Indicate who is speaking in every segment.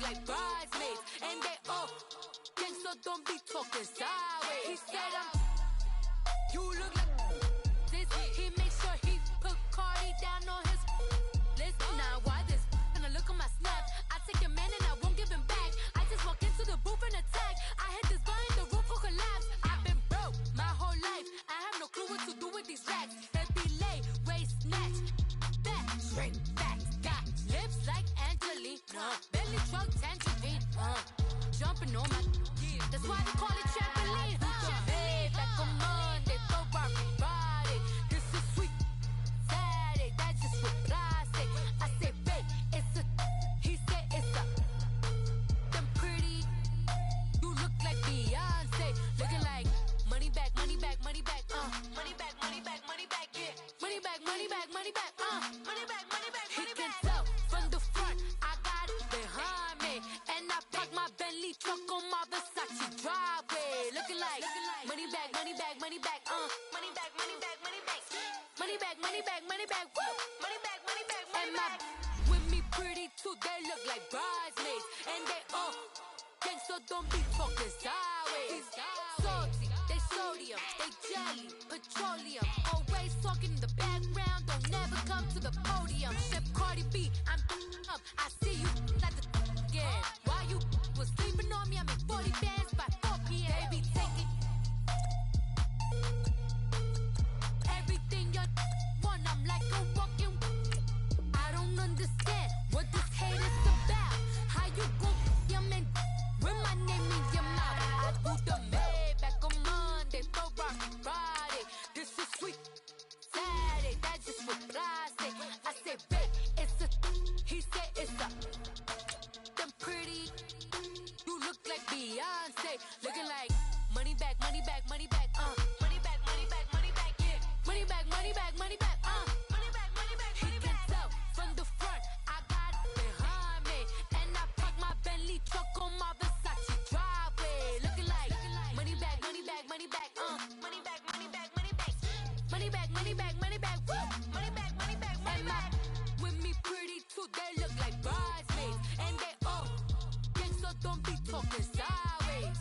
Speaker 1: like bridesmaids, and they all think so. Don't be talking sideways. He said you look like this. He makes sure he put Cardi down on his list. Now why this? Gonna look on my snap. I take your man and I won't give him back. I just walk into the booth and attack. I hit this guy in the roof will collapse. I've been broke my whole life. I have no clue what to do with these racks. Heavy lay, waist snatch, back straight back. Got lips like Angelina, belly truck tangerine. Jumping on my, that's why they call it trampoline. Hey, back on Monday, throw rock Friday. This is sweet Saturday, that's just what plastic. I say, babe, it's a, he said it's a. Them pretty, you look like Beyonce, looking like money back, money back, money back, money back, money back, money back, yeah, money back, money back, money back, money back, money back. He can tell from the front, I got it behind me, and I park my Bentley truck on my Versace driveway, looking like money back, money back, money back, money back, money back, money back, money back, money back, money back, woo, money back, money back, money back. With me pretty too, they look like bridesmaids, and they all think so. Don't be talking sideways. Salty, they sodium, they jelly, petroleum. Always talking in the background, don't never come to the podium. Chef Cardi B, I'm up. I see you like the again. Why you was sleeping on me? I'm in 40 bands by 4 p.m. Baby, take it. Everything you want, I'm like a walking. I don't understand what this hate is about. How you gon' yum and with my name in your mouth? I do the Maybach on Monday, throw rock Friday. This is sweet Saturday, that's just what plastic. I say, babe, it's a, he said it's a. Them pretty, you look like Beyonce, looking like money back, money back, money back, money back, money back, money back, yeah, money back, money back, money back, money back, money back. He can tell from the front, I got it behind me, and I park my Bentley truck on my Versace driveway, looking like money back, money back, money back, money back, money back, money back, money back, money back, money back, woo, money back, money back, money back. With me pretty too, they look like bridesmaids, and they all think so. Don't be talking sideways.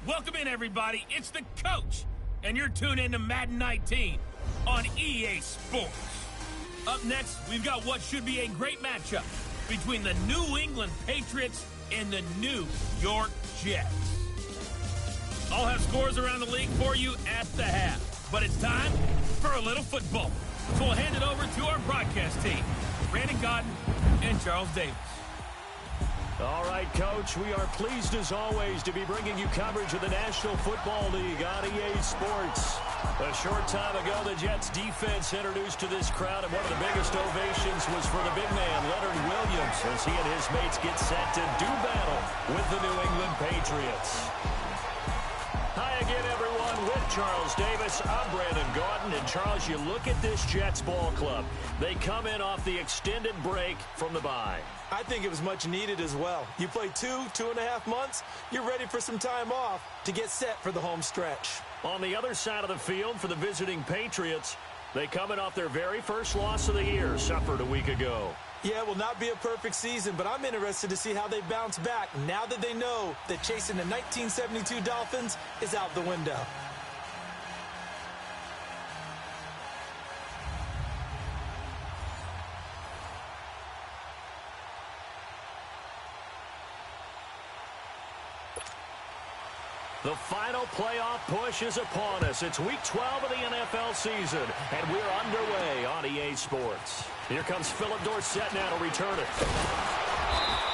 Speaker 2: Welcome in, everybody. It's the coach, and you're tuned in to Madden 19 on EA Sports. Up next, we've got what should be a great matchup between the New England Patriots and the New York Jets. I'll have scores around the league for you at the half, but it's time for a little football. So we'll hand it over to our broadcast team, Brandon Cotton and Charles Davis.
Speaker 3: All right, Coach, we are pleased as always to be bringing you coverage of the National Football League on EA Sports. A short time ago, the Jets defense introduced to this crowd, and one of the biggest ovations was for the big man, Leonard Williams, as he and his mates get set to do battle with the New England Patriots. Hi again, everyone, with Charles Davis. I'm Brandon Gordon, and Charles, you look at this Jets ball club. They come in off the extended break from the bye.
Speaker 4: I think it was much needed as well. You play 2.5 months, you're ready for some time off to get set for the home stretch.
Speaker 3: On the other side of the field for the visiting Patriots, they come in off their very first loss of the year, suffered a week ago.
Speaker 4: Yeah, it will not be a perfect season, but I'm interested to see how they bounce back now that they know that chasing the 1972 Dolphins is out the window.
Speaker 3: The final playoff push is upon us. It's Week 12 of the NFL season, and we're underway on EA Sports. Here comes Philip Dorsett now to return it.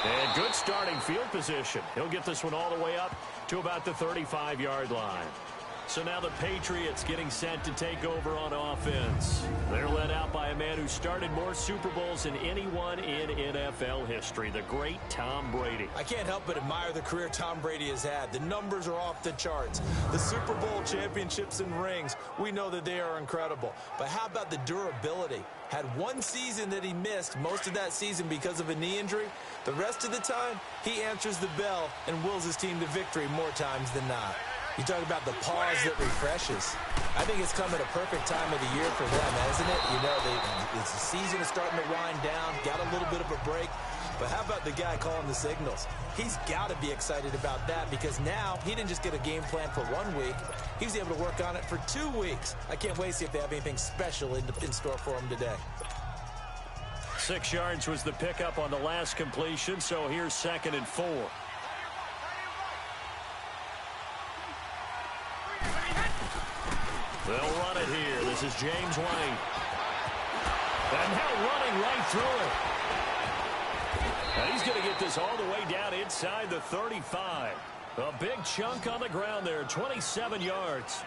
Speaker 3: And good starting field position. He'll get this one all the way up to about the 35-yard line. So now the Patriots getting set to take over on offense. They're led out by a man who started more Super Bowls than anyone in NFL history, the great Tom Brady.
Speaker 4: I can't help but admire the career Tom Brady has had. The numbers are off the charts. The Super Bowl championships and rings, we know that they are incredible. But how about the durability? Had one season that he missed, most of that season because of a knee injury. The rest of the time, he answers the bell and wills his team to victory more times than not. You talk about the pause that refreshes. I think it's come at a perfect time of the year for them, isn't it? You know, the season is starting to wind down, got a little bit of a break. But how about the guy calling the signals? He's got to be excited about that because now he didn't just get a game plan for 1 week. He was able to work on it for 2 weeks. I can't wait to see if they have anything special in store for him today.
Speaker 3: 6 yards was the pickup on the last completion, so here's 2nd and 4. They'll run it here. This is James White. And now running right through it. And he's going to get this all the way down inside the 35. A big chunk on the ground there, 27 yards.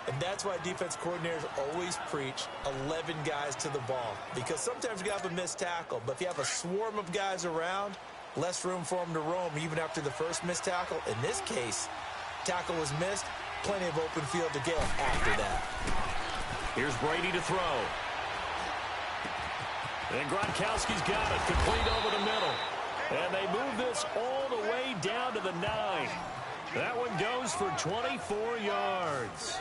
Speaker 4: And that's why defense coordinators always preach 11 guys to the ball. Because sometimes you have a missed tackle. But if you have a swarm of guys around, less room for them to roam even after the first missed tackle. In this case, tackle was missed. Plenty of open field to get after that.
Speaker 3: Here's Brady to throw. And Gronkowski's got it. Complete over the middle. And they move this all the way down to the 9. That one goes for 24 yards.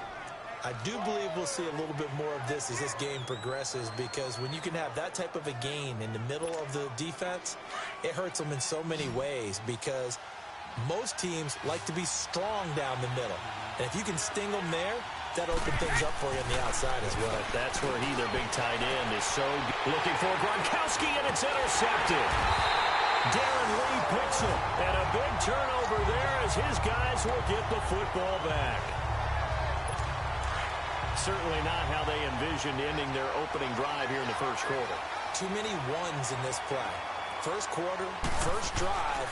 Speaker 4: I do believe we'll see a little bit more of this as this game progresses because when you can have that type of a gain in the middle of the defense, it hurts them in so many ways because most teams like to be strong down the middle. And if you can sting them there, that opens things up for you on the outside as well.
Speaker 3: But that's where he, their big tight end, is so looking for Gronkowski, and it's intercepted. Darren Lee picks it, and a big turnover there as his guys will get the football back. Certainly not how they envisioned ending their opening drive here in the first quarter.
Speaker 4: Too many ones in this play. First quarter, first drive,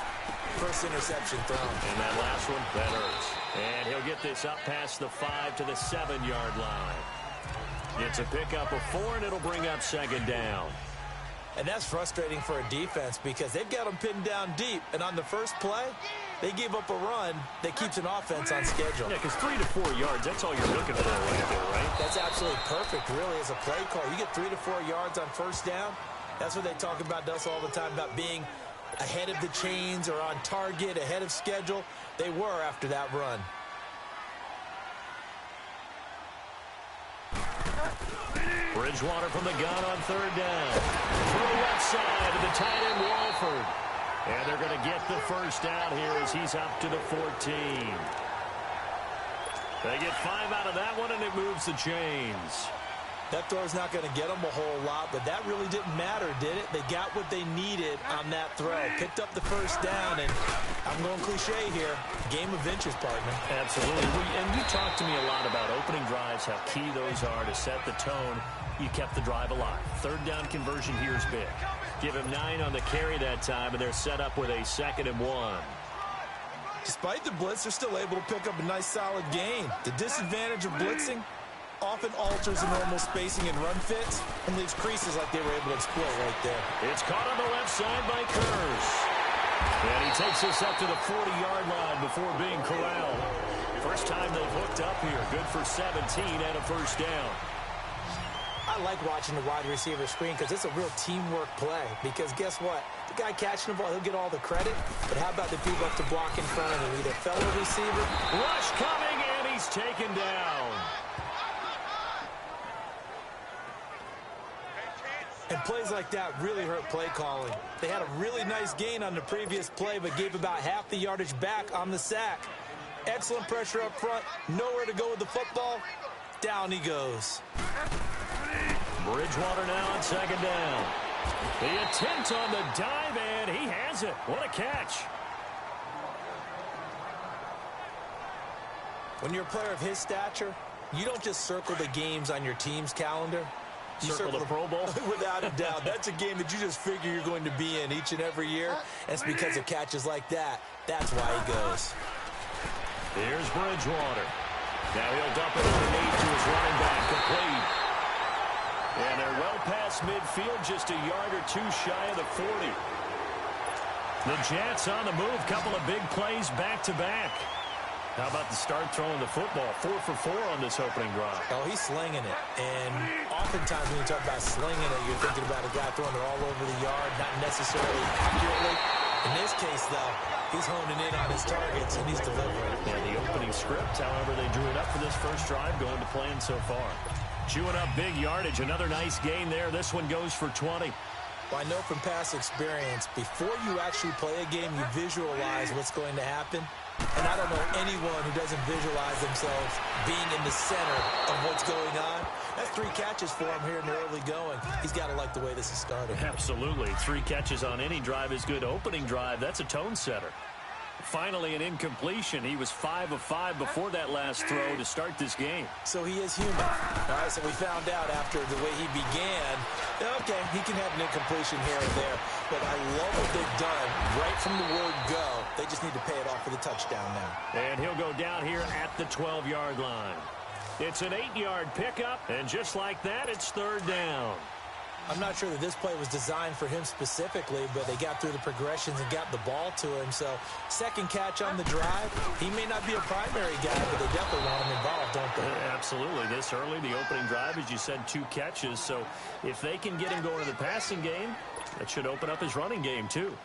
Speaker 4: first interception thrown.
Speaker 3: And that last one, that hurts. And he'll get this up past the 5 to the 7-yard line. It's a pickup of 4, and it'll bring up 2nd down.
Speaker 4: And that's frustrating for a defense because they've got them pinned down deep. And on the first play, they gave up a run that keeps an offense on schedule.
Speaker 3: Yeah, because 3 to 4 yards, that's all you're looking for right there, right?
Speaker 4: That's absolutely perfect, really, as a play call. You get 3 to 4 yards on first down. That's what they talk about us all the time, about being ahead of the chains or on target, ahead of schedule. They were after that run.
Speaker 3: Bridgewater from the gun on 3rd down. To the left side to the tight end, Walford. And they're going to get the first down here as he's up to the 14. They get 5 out of that one, and it moves the chains.
Speaker 4: That throw's not going to get them a whole lot, but that really didn't matter, did it? They got what they needed on that throw. Picked up the first down, and I'm going cliche here. Game of inches, partner.
Speaker 3: Absolutely. And you talked to me a lot about opening drives, how key those are to set the tone. You kept the drive alive. 3rd down conversion here is big. Give him 9 on the carry that time, and they're set up with a 2nd and 1.
Speaker 4: Despite the blitz, they're still able to pick up a nice, solid gain. The disadvantage of blitzing often alters the normal spacing and run fits and leaves creases like they were able to exploit right there.
Speaker 3: It's caught on the left side by Kurz. And he takes us up to the 40-yard line before being corralled. First time they've hooked up here. Good for 17 and a first down.
Speaker 4: I like watching the wide receiver screen because it's a real teamwork play. Because guess what? The guy catching the ball, he'll get all the credit. But how about the people up to block in front of him? Either fellow receiver.
Speaker 3: Rush coming, and he's taken down.
Speaker 4: And plays like that really hurt play calling. They had a really nice gain on the previous play, but gave about half the yardage back on the sack. Excellent pressure up front. Nowhere to go with the football. Down he goes.
Speaker 3: Bridgewater now on 2nd down. The attempt on the dive, and he has it. What a catch.
Speaker 4: When you're a player of his stature, you don't just circle the games on your team's calendar. You
Speaker 3: circle the Pro Bowl?
Speaker 4: Without a doubt. That's a game that you just figure you're going to be in each and every year. And it's because of catches like that. That's why he goes.
Speaker 3: Here's Bridgewater. Now he'll dump it underneath to his running back, complete. And they're well past midfield, just a yard or 2 shy of the 40. The Jets on the move, couple of big plays back-to-back. How about the start throwing the football? 4 for 4 on this opening drive.
Speaker 4: Oh, he's slinging it. And oftentimes when you talk about slinging it, you're thinking about a guy throwing it all over the yard, not necessarily accurately. In this case, though, He's honing in on his targets, and he's delivering.
Speaker 3: And the opening script, however, they drew it up for this first drive, going to plan so far. Chewing up big yardage. Another nice gain there. This one goes for 20.
Speaker 4: Well, I know from past experience, before you actually play a game, you visualize what's going to happen. And I don't know anyone who doesn't visualize themselves being in the center of what's going on. That's 3 catches for him here in the early going. He's got to like the way this is starting.
Speaker 3: Absolutely. 3 catches on any drive is good. Opening drive, that's a tone setter. Finally, an incompletion. He was 5 of 5 before that last throw to start this game.
Speaker 4: So he is human. All right, so we found out after the way he began, okay, he can have an incompletion here and there. But I love what they've done right from the word go. They just need to pay it off for the touchdown now.
Speaker 3: And he'll go down here at the 12-yard line. It's an 8-yard pickup, and just like that, it's 3rd down.
Speaker 4: I'm not sure that this play was designed for him specifically, but they got through the progressions and got the ball to him. So, second catch on the drive. He may not be a primary guy, but they definitely want him involved, don't they?
Speaker 3: Absolutely. This early, the opening drive, as you said, 2 catches. So, if they can get him going to the passing game, that should open up his running game, too.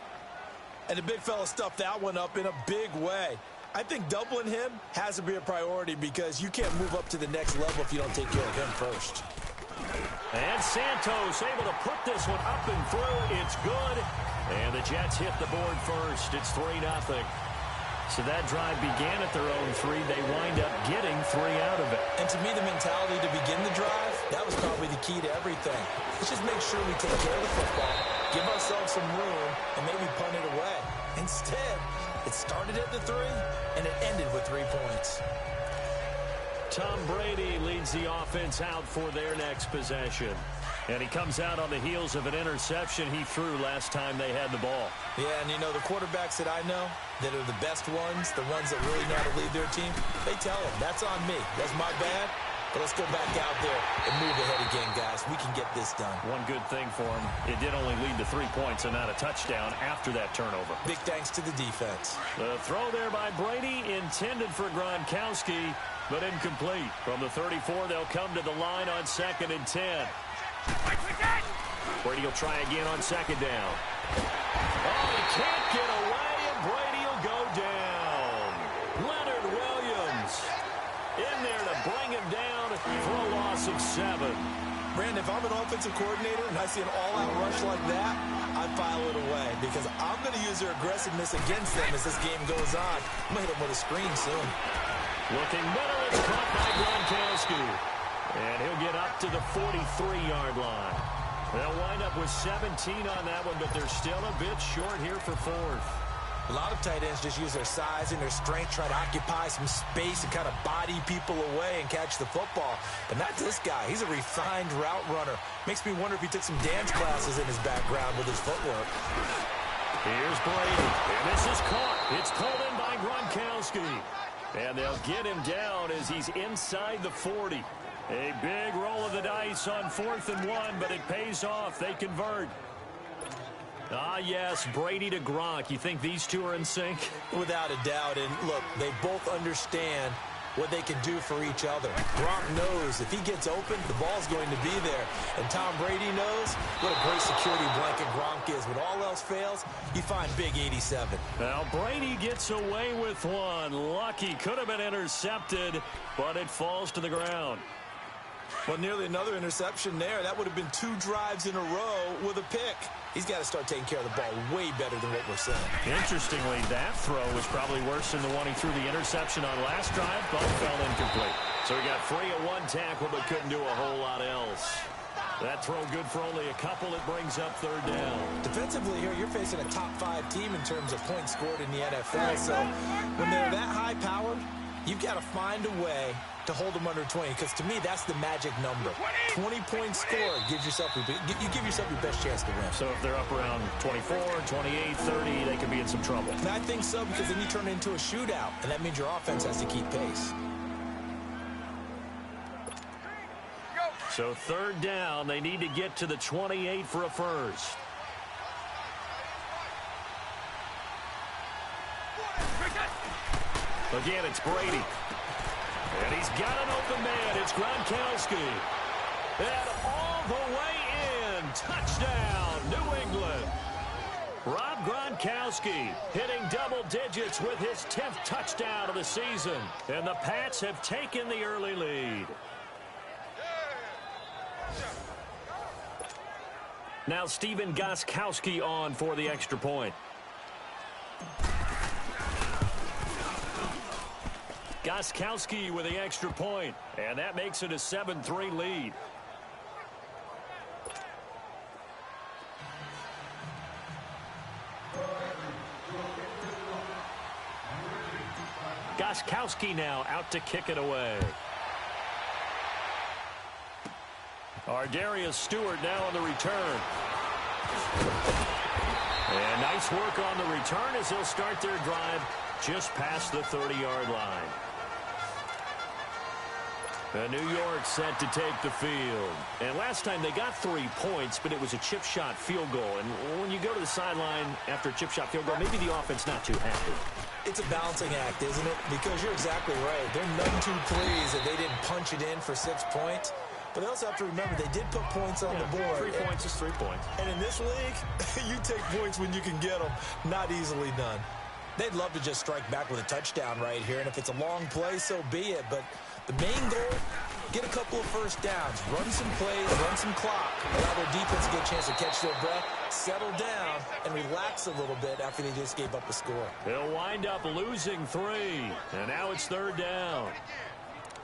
Speaker 4: And the big fella stuffed that one up in a big way. I think doubling him has to be a priority because you can't move up to the next level if you don't take care of him first.
Speaker 3: And Santos able to put this one up and through. It's good. And the Jets hit the board first. It's 3-0. So that drive began at their own 3. They wind up getting 3 out of it.
Speaker 4: And to me, the mentality to begin the drive, that was probably the key to everything. Let's just make sure we take care of the football, give ourselves some room, and maybe punt it away. Instead, it started at the 3, and it ended with 3 points.
Speaker 3: Tom Brady leads the offense out for their next possession. And he comes out on the heels of an interception he threw last time they had the ball.
Speaker 4: Yeah, and you know, the quarterbacks that I know that are the best ones, the ones that really know how to lead their team, they tell them, that's on me. That's my bad. But let's go back out there and move ahead again, guys. We can get this done.
Speaker 3: One good thing for him, it did only lead to 3 points and not a touchdown after that turnover.
Speaker 4: Big thanks to the defense.
Speaker 3: The throw there by Brady intended for Gronkowski, but incomplete. From the 34, they'll come to the line on 2nd and 10. Brady will try again on 2nd down. Oh, he can't get away, and Brady will go down. Leonard Williams in there to bring him down for a loss of 7.
Speaker 4: Brandon, if I'm an offensive coordinator and I see an all-out rush like that, I file it away because I'm going to use their aggressiveness against them as this game goes on. I'm going to hit them with a screen soon.
Speaker 3: Looking middle, it's caught by Gronkowski. And he'll get up to the 43-yard line. They'll wind up with 17 on that one, but they're still a bit short here for 4th.
Speaker 4: A lot of tight ends just use their size and their strength, try to occupy some space and kind of body people away and catch the football. But not this guy. He's a refined route runner. Makes me wonder if he took some dance classes in his background with his footwork.
Speaker 3: Here's Brady, and this is caught. It's pulled in by Gronkowski. And they'll get him down as he's inside the 40. A big roll of the dice on 4th and 1, but it pays off. They convert. Ah, yes, Brady to Gronk. You think these two are in sync?
Speaker 4: Without a doubt. And look, they both understand what they can do for each other. Gronk knows if he gets open, the ball's going to be there. And Tom Brady knows what a great security blanket Gronk is. When all else fails, you find big 87.
Speaker 3: Now, Brady gets away with one. Lucky, could have been intercepted, but it falls to the ground.
Speaker 4: Well, nearly another interception there. That would have been 2 drives in a row with a pick. He's got to start taking care of the ball way better than what we're seeing.
Speaker 3: Interestingly, that throw was probably worse than the one he threw the interception on last drive, but fell incomplete. So he got free of 1 tackle, but couldn't do a whole lot else. That throw good for only a couple. It brings up 3rd down.
Speaker 4: Defensively here, you're facing a top 5 team in terms of points scored in the NFL. So when they're that high powered, you've got to find a way to hold them under 20, because to me, that's the magic number. 20-point score gives yourself you give yourself your best chance to win.
Speaker 3: So if they're up around 24, 28, 30, they could be in some trouble.
Speaker 4: And I think so, because then you turn it into a shootout, and that means your offense has to keep pace.
Speaker 3: So 3rd down, they need to get to the 28 for a first. Again, it's Brady. And he's got an open man. It's Gronkowski. And all the way in. Touchdown, New England. Rob Gronkowski hitting double digits with his 10th touchdown of the season. And the Pats have taken the early lead. Now Stephen Gostkowski on for the extra point. Gostkowski with the extra point, and that makes it a 7-3 lead. Gostkowski now out to kick it away. Darius Stewart now on the return. And nice work on the return as they'll start their drive just past the 30-yard line. New York set to take the field. And last time they got 3 points, but it was a chip shot field goal. And when you go to the sideline after a chip shot field goal, maybe the offense not too happy.
Speaker 4: It's a balancing act, isn't it? Because you're exactly right. They're none too pleased that they didn't punch it in for 6 points. But they also have to remember they did put points on the board.
Speaker 3: 3 points is 3 points.
Speaker 4: And in this league, you take points when you can get them. Not easily done. They'd love to just strike back with a touchdown right here. And if it's a long play, so be it. But the main goal, get a couple of first downs. Run some plays, run some clock. Allow their defense to get a chance to catch their breath, settle down, and relax a little bit after they just gave up a score.
Speaker 3: They'll wind up losing 3. And now it's 3rd down.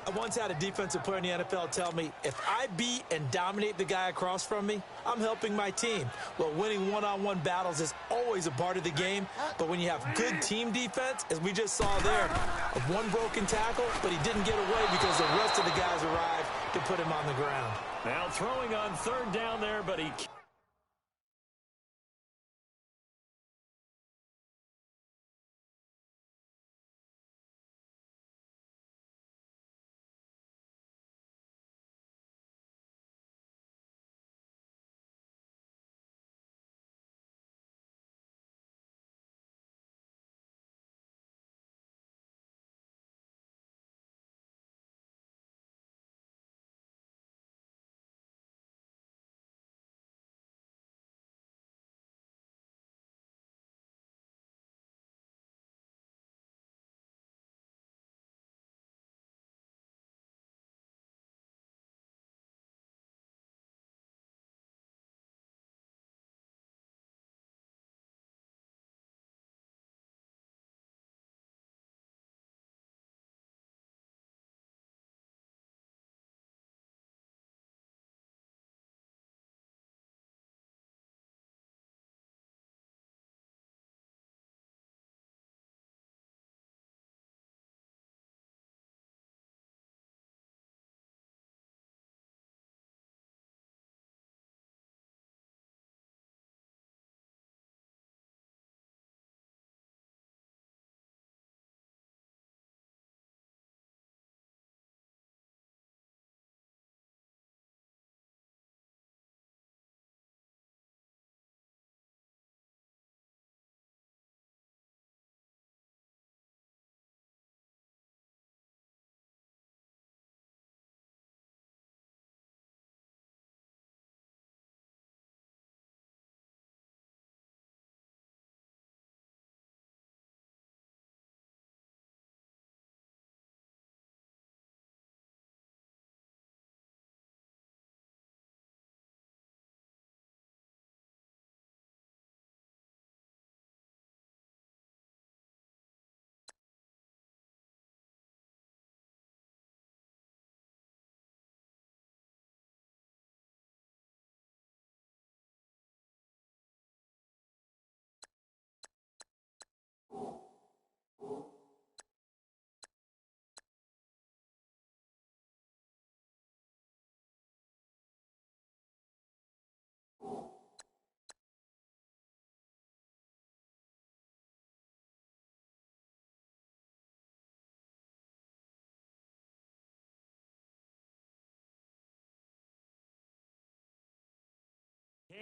Speaker 4: I once had a defensive player in the NFL tell me, if I beat and dominate the guy across from me, I'm helping my team. Well, winning one-on-one battles is always a part of the game, but when you have good team defense, as we just saw there, one broken tackle, but he didn't get away because the rest of the guys arrived to put him on the ground.
Speaker 3: Now throwing on 3rd down there, but he...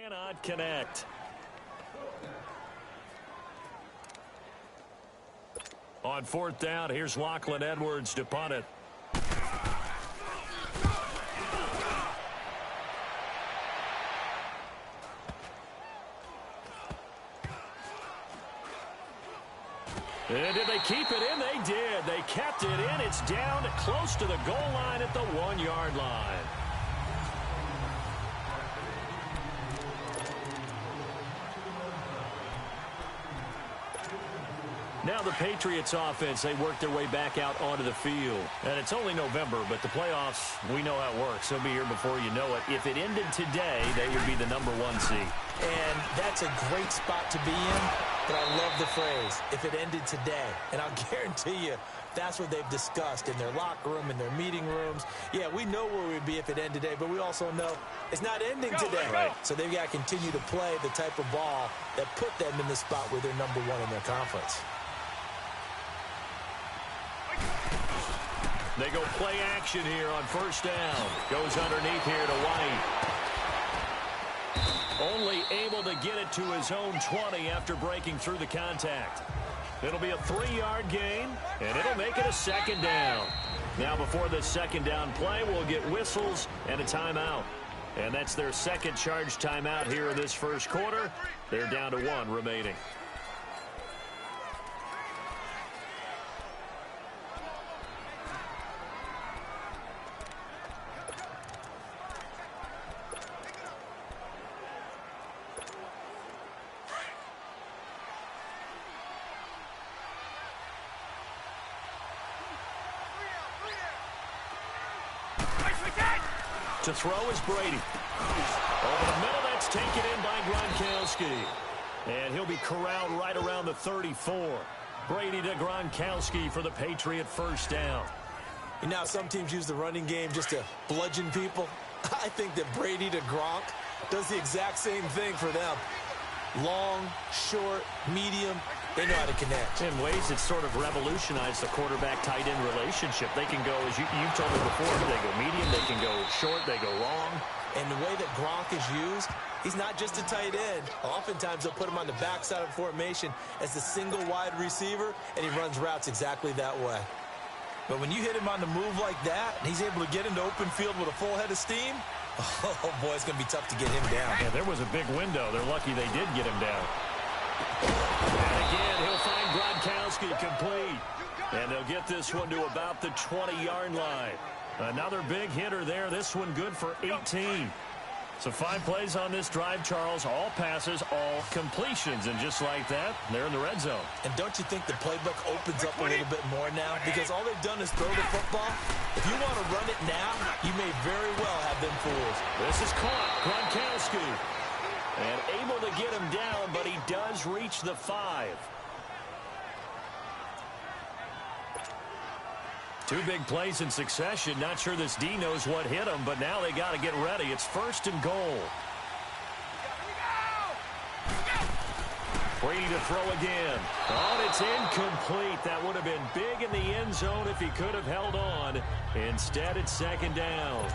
Speaker 3: Cannot connect. On 4th down, here's Lachlan Edwards to punt it. And did they keep it in? They did. They kept it in. It's down close to the goal line at the 1-yard line. Now the Patriots offense, they work their way back out onto the field. And it's only November, but the playoffs, we know how it works. They'll be here before you know it. If it ended today, they would be the #1 seed.
Speaker 4: And that's a great spot to be in, but I love the phrase, if it ended today. And I'll guarantee you, that's what they've discussed in their locker room, in their meeting rooms. Yeah, we know where we'd be if it ended today, but we also know it's not ending today.
Speaker 3: Right.
Speaker 4: So they've got to continue to play the type of ball that put them in the spot where they're #1 in their conference.
Speaker 3: They go play action here on first down. Goes underneath here to White. Only able to get it to his own 20 after breaking through the contact. It'll be a 3-yard gain, and it'll make it a second down. Now before this second down play, we'll get whistles and a timeout. And that's their second charge timeout here in this first quarter. They're down to 1 remaining. To throw is Brady. Over the middle, that's taken in by Gronkowski. And he'll be corralled right around the 34. Brady to Gronkowski for the Patriot first down.
Speaker 4: And now some teams use the running game just to bludgeon people. I think that Brady to Gronk does the exact same thing for them. Long, short, medium, they know how to connect.
Speaker 3: In ways it's sort of revolutionized the quarterback-tight end relationship. They can go, as you've told me before, they go medium, they can go short, they go long.
Speaker 4: And the way that Gronk is used, he's not just a tight end. Oftentimes they'll put him on the backside of formation as the single wide receiver, and he runs routes exactly that way. But when you hit him on the move like that, and he's able to get into open field with a full head of steam, oh boy, it's going to be tough to get him down.
Speaker 3: Yeah, there was a big window. They're lucky they did get him down. And again, he'll find Gronkowski complete. And they'll get this one to about the 20-yard line. Another big hitter there. This one good for 18. So 5 plays on this drive, Charles. All passes, all completions. And just like that, they're in the red zone.
Speaker 4: And don't you think the playbook opens up a little bit more now? Because all they've done is throw the football. If you want to run it now, you may very well have them fools.
Speaker 3: This is caught. Gronkowski. And able to get him down, but he does reach the 5. 2 big plays in succession. Not sure this D knows what hit him, but now they got to get ready. It's 1st and goal. Brady to throw again. Oh, it's incomplete. That would have been big in the end zone if he could have held on. Instead, it's 2nd down.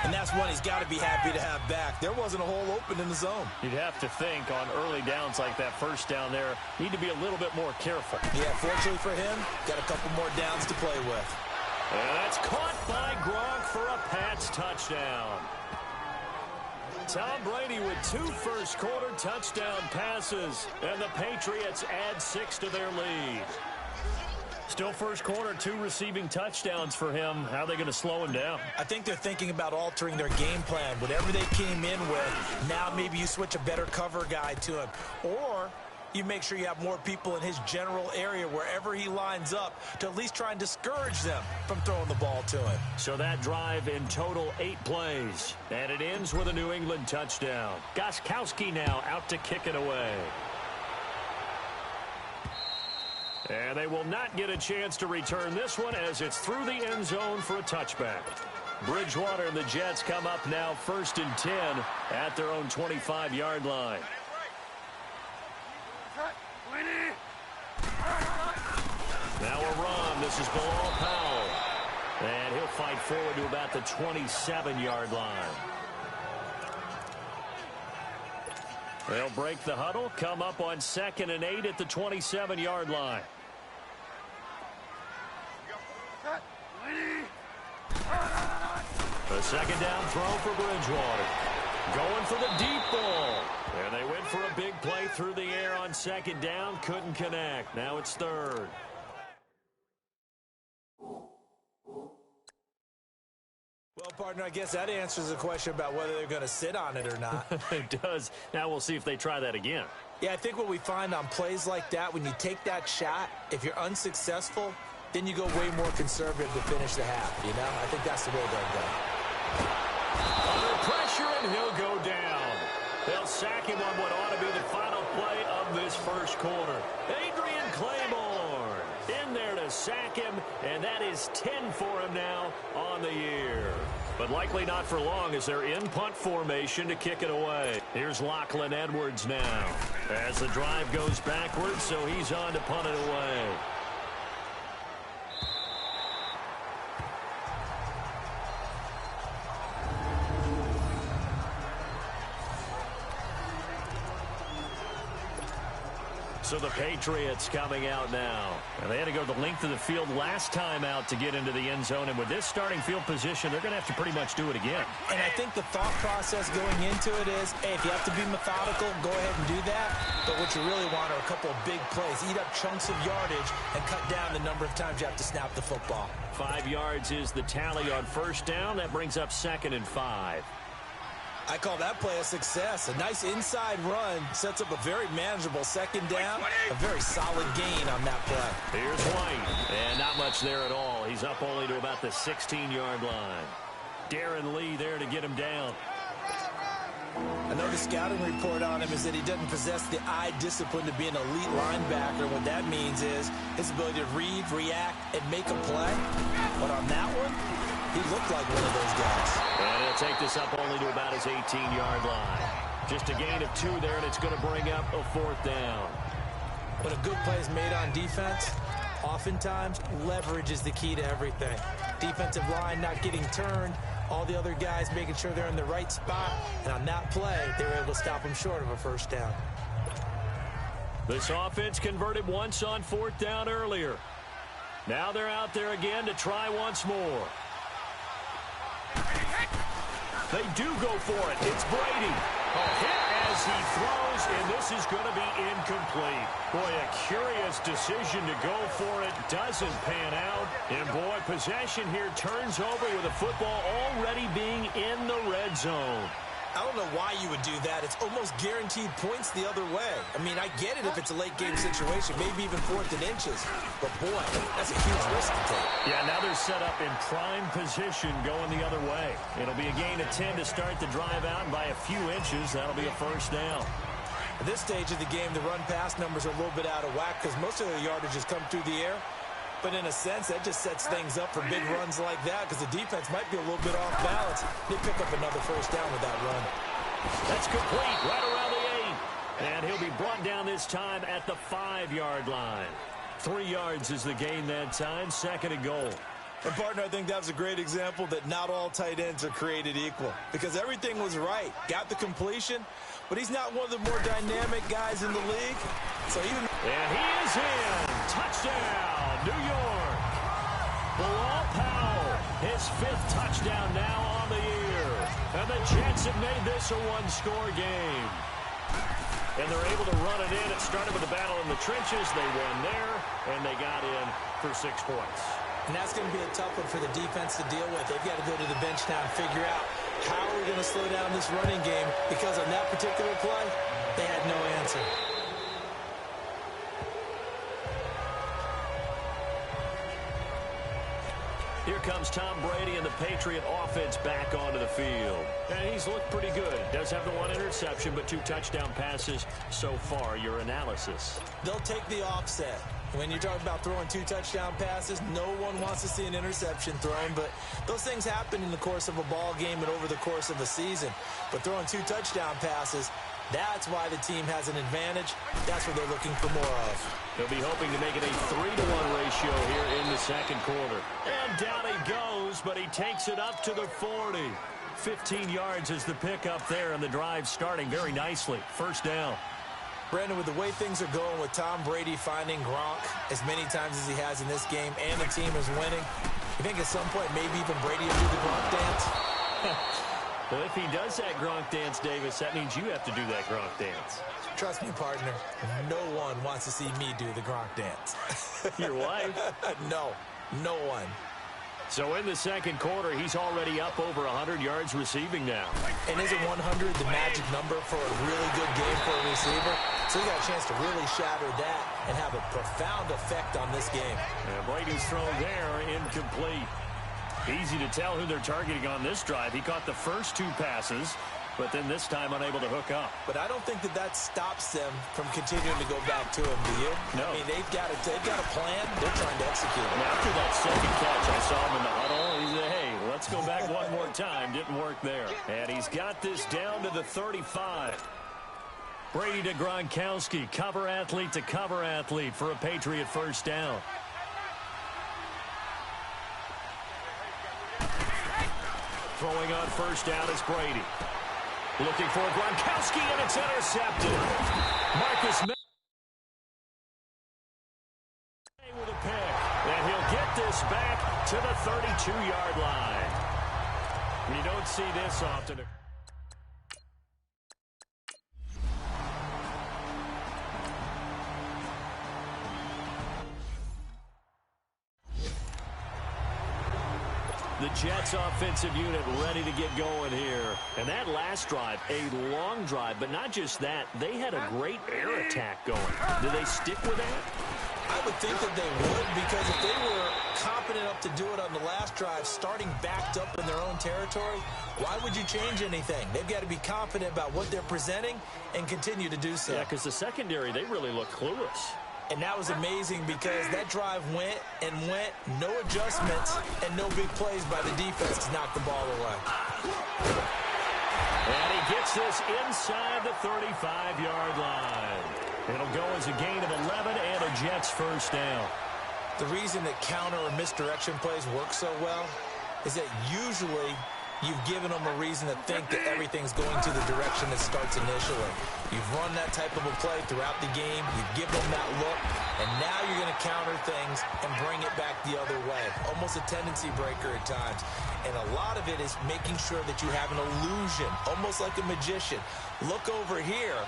Speaker 4: And that's one he's got to be happy to have back. There wasn't a hole open in the zone.
Speaker 3: You'd have to think on early downs like that first down there, need to be a little bit more careful.
Speaker 4: Yeah, fortunately for him, got a couple more downs to play with.
Speaker 3: And that's caught by Gronk for a Pats touchdown. Tom Brady with 2 first-quarter touchdown passes, and the Patriots add 6 to their lead. Still first quarter, 2 receiving touchdowns for him. How are they going to slow him down?
Speaker 4: I think they're thinking about altering their game plan. Whatever they came in with, now maybe you switch a better cover guy to him. Or you make sure you have more people in his general area wherever he lines up to at least try and discourage them from throwing the ball to him.
Speaker 3: So that drive in total 8 plays. And it ends with a New England touchdown. Gronkowski now out to kick it away. And they will not get a chance to return this one as it's through the end zone for a touchback. Bridgewater and the Jets come up now 1st and 10 at their own 25-yard line. Now a run. This is Bilal Powell. And he'll fight forward to about the 27-yard line. They'll break the huddle, come up on 2nd and 8 at the 27-yard line. A 2nd down throw for Bridgewater. Going for the deep ball. And they went for a big play through the air on second down. Couldn't connect. Now it's third.
Speaker 4: Well, partner, I guess that answers the question about whether they're going to sit on it or not.
Speaker 3: It does. Now we'll see if they try that again.
Speaker 4: Yeah, I think what we find on plays like that, when you take that shot, if you're unsuccessful, then you go way more conservative to finish the half, you know? I think that's the way they'll go.
Speaker 3: Under pressure, and he'll go down. They'll sack him on what ought to be the final play of this first quarter. Adrian Claiborne in there to sack him, and that is 10 for him now on the year. But likely not for long as they're in punt formation to kick it away. Here's Lachlan Edwards now as the drive goes backwards, so he's on to punt it away. So the Patriots coming out now. And they had to go the length of the field last time out to get into the end zone. And with this starting field position, they're going to have to pretty much do it again.
Speaker 4: And I think the thought process going into it is, hey, if you have to be methodical, go ahead and do that. But what you really want are a couple of big plays. Eat up chunks of yardage and cut down the number of times you have to snap the football.
Speaker 3: 5 yards is the tally on first down. That brings up 2nd and 5.
Speaker 4: I call that play a success. A nice inside run sets up a very manageable second down. A very solid gain on that play.
Speaker 3: Here's White. And not much there at all. He's up only to about the 16-yard line. Darren Lee there to get him down.
Speaker 4: I know the scouting report on him is that he doesn't possess the eye discipline to be an elite linebacker. What that means is his ability to read, react, and make a play. But on that one, he looked like one of those guys.
Speaker 3: And he'll take this up only to about his 18-yard line. Just a gain of 2 there, and it's going to bring up a 4th down.
Speaker 4: When a good play is made on defense, oftentimes leverage is the key to everything. Defensive line not getting turned, all the other guys making sure they're in the right spot, and on that play, they were able to stop him short of a first down.
Speaker 3: This offense converted once on 4th down earlier. Now they're out there again to try once more. They do go for it. It's Brady. A hit as he throws, and this is going to be incomplete. Boy, a curious decision to go for it. Doesn't pan out. And, boy, possession here turns over with the football already being in the red zone.
Speaker 4: I don't know why you would do that. It's almost guaranteed points the other way. I mean, I get it if it's a late-game situation, maybe even 4th and inches. But, boy, that's a huge risk to take.
Speaker 3: Yeah, now they're set up in prime position going the other way. It'll be a gain of 10 to start the drive out, and by a few inches, that'll be a first down.
Speaker 4: At this stage of the game, the run-pass numbers are a little bit out of whack because most of the yardage has come through the air. But in a sense, that just sets things up for big runs like that because the defense might be a little bit off balance. They pick up another first down with that run.
Speaker 3: That's complete right around the 8. And he'll be brought down this time at the 5-yard line. 3 yards is the gain that time, 2nd and goal.
Speaker 4: And, partner, I think that was a great example that not all tight ends are created equal because everything was right. Got the completion, but he's not one of the more dynamic guys in the league. So even...
Speaker 3: And he is in. Touchdown, New York. Bilal Powell, his 5th touchdown now on the year. And the Jets have made this a one-score game. And they're able to run it in. It started with a battle in the trenches. They won there, and they got in for 6 points.
Speaker 4: And that's going to be a tough one for the defense to deal with. They've got to go to the bench now and figure out how we're going to slow down this running game because on that particular play, they had no answer.
Speaker 3: Here comes Tom Brady and the Patriot offense back onto the field. And he's looked pretty good. Does have the 1 interception, but 2 touchdown passes so far. Your analysis.
Speaker 4: They'll take the offset. When you're talking about throwing 2 touchdown passes, no one wants to see an interception thrown, but those things happen in the course of a ball game and over the course of a season. But throwing 2 touchdown passes, that's why the team has an advantage. That's what they're looking for more of.
Speaker 3: They'll be hoping to make it a 3-to-1 ratio here in the 2nd quarter. And down he goes, but he takes it up to the 40. 15 yards is the pickup there, and the drive starting very nicely. First down.
Speaker 4: Brandon, with the way things are going with Tom Brady finding Gronk as many times as he has in this game and the team is winning, you think at some point maybe even Brady will do the Gronk dance?
Speaker 3: Well, if he does that Gronk dance, Davis, that means you have to do that Gronk dance.
Speaker 4: Trust me, partner, no one wants to see me do the Gronk dance.
Speaker 3: Your wife?
Speaker 4: No one.
Speaker 3: So in the second quarter, he's already up over 100 yards receiving now.
Speaker 4: And isn't 100 the magic number for a really good game for a receiver? So he got a chance to really shatter that and have a profound effect on this game.
Speaker 3: And Brady's throw there, incomplete. Easy to tell who they're targeting on this drive. He caught the first 2 passes, but then this time unable to hook up.
Speaker 4: But I don't think that stops them from continuing to go back to him, do you?
Speaker 3: No.
Speaker 4: I mean, they've got a plan. They're trying to execute it.
Speaker 3: And after that second catch, I saw him in the huddle. He said, hey, let's go back one more time. Didn't work there. And he's got this down to the 35. Brady to Gronkowski, cover athlete to cover athlete for a Patriot first down. Throwing on first down is Brady. Looking for Gronkowski, and it's intercepted. Marcus with a pick, and he'll get this back to the 32-yard line. You don't see this often. The Jets offensive unit ready to get going here. And that last drive, a long drive, but not just that. They had a great air attack going. Do they stick with that?
Speaker 4: I would think that they would, because if they were competent enough to do it on the last drive, starting backed up in their own territory, why would you change anything? They've got to be confident about what they're presenting and continue to do so.
Speaker 3: Yeah, because the secondary, they really look clueless.
Speaker 4: And that was amazing because that drive went, no adjustments, and no big plays by the defense to knock the ball away.
Speaker 3: And he gets this inside the 35-yard line. It'll go as a gain of 11 and a Jets first down.
Speaker 4: The reason that counter or misdirection plays work so well is that usually you've given them a reason to think that everything's going to the direction it starts initially. You've run that type of a play throughout the game. You've given them that look, and now you're going to counter things and bring it back the other way. Almost a tendency breaker at times. And a lot of it is making sure that you have an illusion, almost like a magician. Look over here,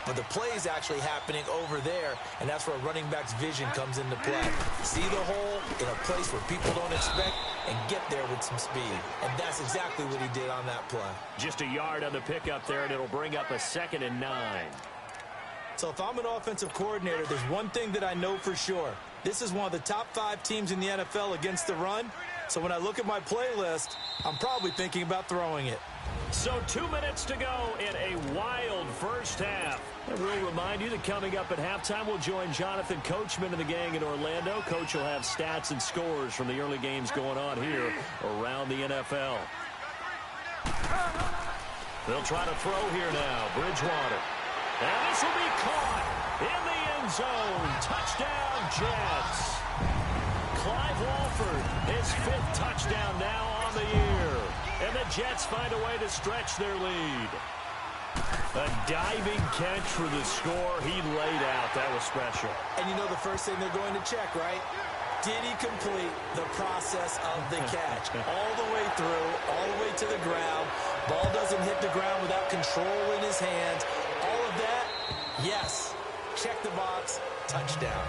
Speaker 4: but the play is actually happening over there, and that's where a running back's vision comes into play. See the hole in a place where people don't expect and get there with some speed. And that's exactly what he did on that play.
Speaker 3: Just a yard on the pickup there, and it'll bring up a 2nd and 9.
Speaker 4: So if I'm an offensive coordinator, there's one thing that I know for sure. This is one of the top 5 teams in the NFL against the run. So when I look at my playlist, I'm probably thinking about throwing it.
Speaker 3: So 2 minutes to go in a wild first half. And we'll remind you that coming up at halftime, we'll join Jonathan Coachman and the gang in Orlando. Coach will have stats and scores from the early games going on here around the NFL. They'll try to throw here now. Bridgewater. And this will be caught in the end zone. Touchdown, Jets. Clive Walford, his 5th touchdown now on the year. And the Jets find a way to stretch their lead. A diving catch for the score. He laid out. That was special.
Speaker 4: And you know the first thing they're going to check, right? Did he complete the process of the catch? All the way through, all the way to the ground. Ball doesn't hit the ground without control in his hands. All of that, yes. Check the box. Touchdown.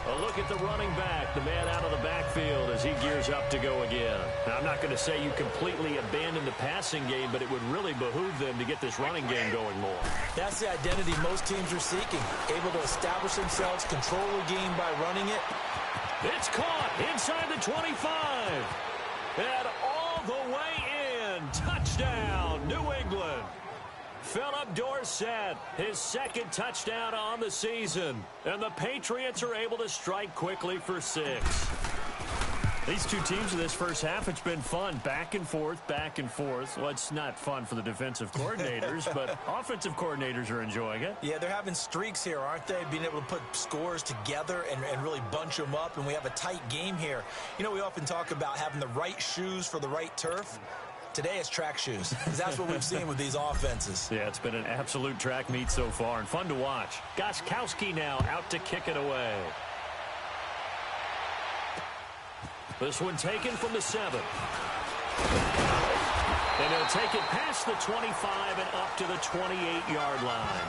Speaker 3: A look at the running back, the man out of the backfield as he gears up to go again. Now, I'm not going to say you completely abandon the passing game, but it would really behoove them to get this running game going more.
Speaker 4: That's the identity most teams are seeking, able to establish themselves, control the game by running it.
Speaker 3: It's caught inside the 25. And all the way in. Touchdown, New England. Philip Dorsett, his 2nd touchdown on the season. And the Patriots are able to strike quickly for 6. These two teams in this first half, it's been fun. Back and forth, back and forth. Well, it's not fun for the defensive coordinators, but offensive coordinators are enjoying it.
Speaker 4: Yeah, they're having streaks here, aren't they? Being able to put scores together and really bunch them up, and we have a tight game here. You know, we often talk about having the right shoes for the right turf. Today it's track shoes, because that's what we've seen with these offenses.
Speaker 3: Yeah, it's been an absolute track meet so far, and fun to watch. Gostkowski now out to kick it away. This one taken from the 7. And he'll take it past the 25 and up to the 28-yard line.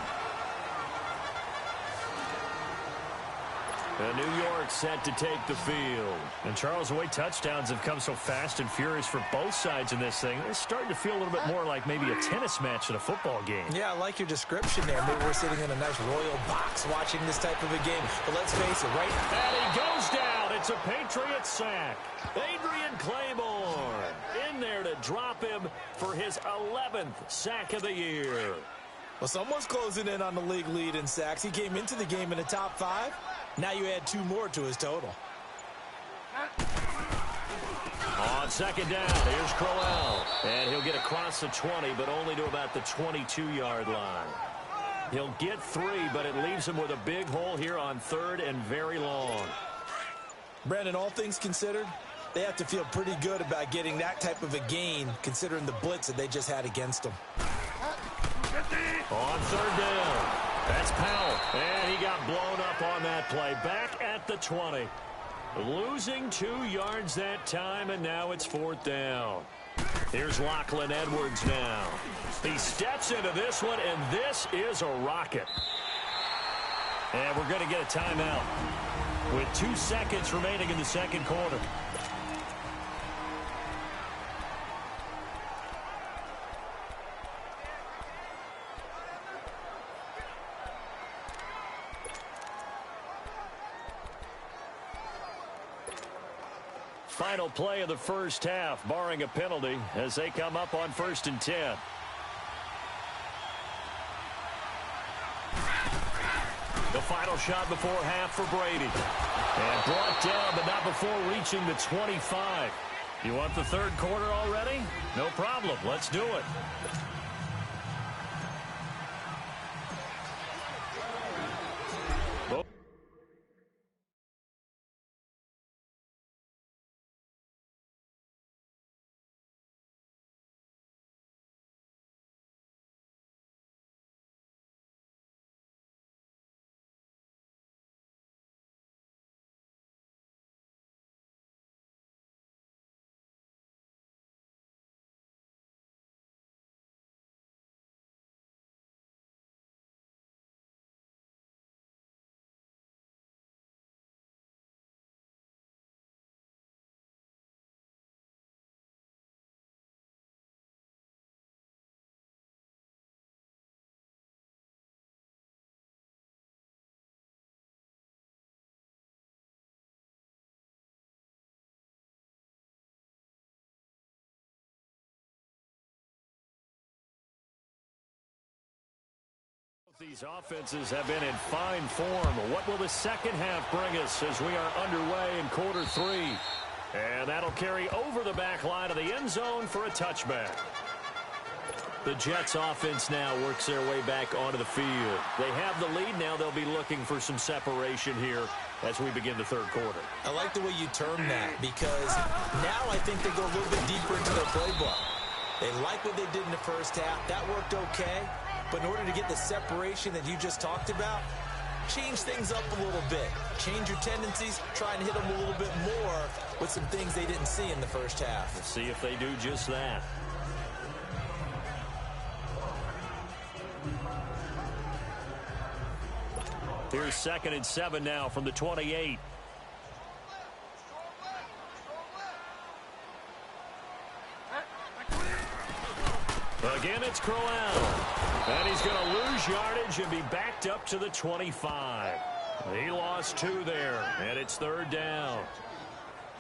Speaker 3: And New York set to take the field.
Speaker 2: And Charles, the way touchdowns have come so fast and furious for both sides in this thing, it's starting to feel a little bit more like maybe a tennis match in a football game.
Speaker 4: Yeah, I like your description there. Maybe we're sitting in a nice royal box watching this type of a game. But let's face it, right?
Speaker 3: And he goes down. It's a Patriot sack. Adrian Claiborne in there to drop him for his 11th sack of the year.
Speaker 4: Well, someone's closing in on the league lead in sacks. He came into the game in the top 5. Now you add 2 more to his total.
Speaker 3: On second down, here's Crowell. And he'll get across the 20, but only to about the 22-yard line. He'll get 3, but it leaves him with a big hole here on 3rd and very long.
Speaker 4: Brandon, all things considered, they have to feel pretty good about getting that type of a gain, considering the blitz that they just had against them.
Speaker 3: On 3rd down, that's Powell. And he got blown up on that play. Back at the 20. Losing 2 yards that time, and now it's 4th down. Here's Lachlan Edwards now. He steps into this one, and this is a rocket. And we're going to get a timeout with 2 seconds remaining in the second quarter. Final play of the first half, barring a penalty, as they come up on 1st and 10. The final shot before half for Brady. And brought down, but not before reaching the 25. You want the 3rd quarter already? No problem. Let's do it. These offenses have been in fine form. What will the second half bring us as we are underway in quarter 3? And that'll carry over the back line of the end zone for a touchback. The Jets offense now works their way back onto the field. They have the lead now. They'll be looking for some separation here as we begin the 3rd quarter.
Speaker 4: I like the way you term that, because now I think they go a little bit deeper into their playbook. They like what they did in the first half. That worked okay. But in order to get the separation that you just talked about, change things up a little bit. Change your tendencies, try and hit them a little bit more with some things they didn't see in the first half.
Speaker 3: Let's see if they do just that. Here's 2nd and 7 now from the 28. Again, it's Crowell. And he's going to lose yardage and be backed up to the 25. He lost 2 there, and it's 3rd down.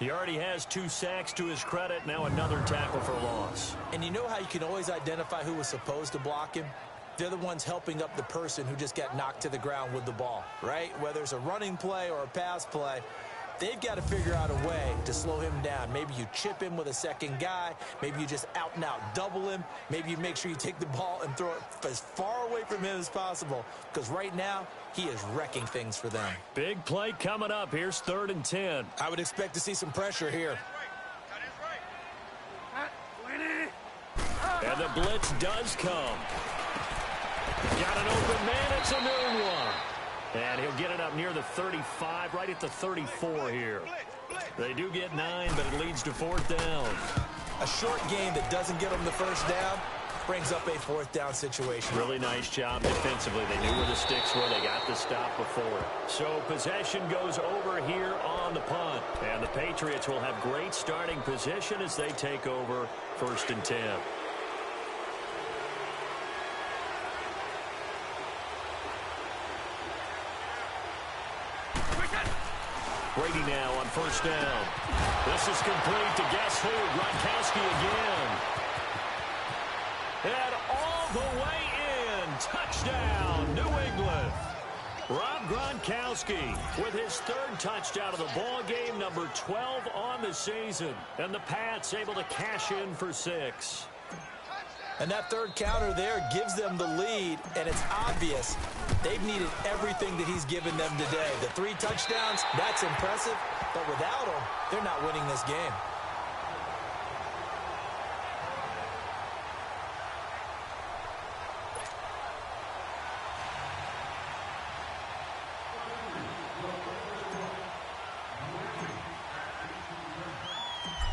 Speaker 3: He already has 2 sacks to his credit. Now another tackle for loss.
Speaker 4: And you know how you can always identify who was supposed to block him? They're the ones helping up the person who just got knocked to the ground with the ball, right? Whether it's a running play or a pass play, they've got to figure out a way to slow him down. Maybe you chip him with a second guy. Maybe you just out and out double him. Maybe you make sure you take the ball and throw it as far away from him as possible, because right now he is wrecking things for them.
Speaker 3: Big play coming up. Here's 3rd and 10.
Speaker 4: I would expect to see some pressure here.
Speaker 3: And the blitz does come. Got an open man. It's a new one. And he'll get it up near the 35, right at the 34 here. They do get 9, but it leads to 4th down.
Speaker 4: A short game that doesn't get them the first down brings up a fourth down situation.
Speaker 3: Really nice job defensively. They knew where the sticks were. They got the stop before. So possession goes over here on the punt. And the Patriots will have great starting position as they take over 1st and 10. Brady now on 1st down. This is complete to guess who? Gronkowski again. And all the way in. Touchdown, New England. Rob Gronkowski with his 3rd touchdown of the ball game, number 12 on the season. And the Pats able to cash in for 6.
Speaker 4: And that 3rd counter there gives them the lead, and it's obvious they've needed everything that he's given them today. The 3 touchdowns, that's impressive, but without him, they're not winning this game.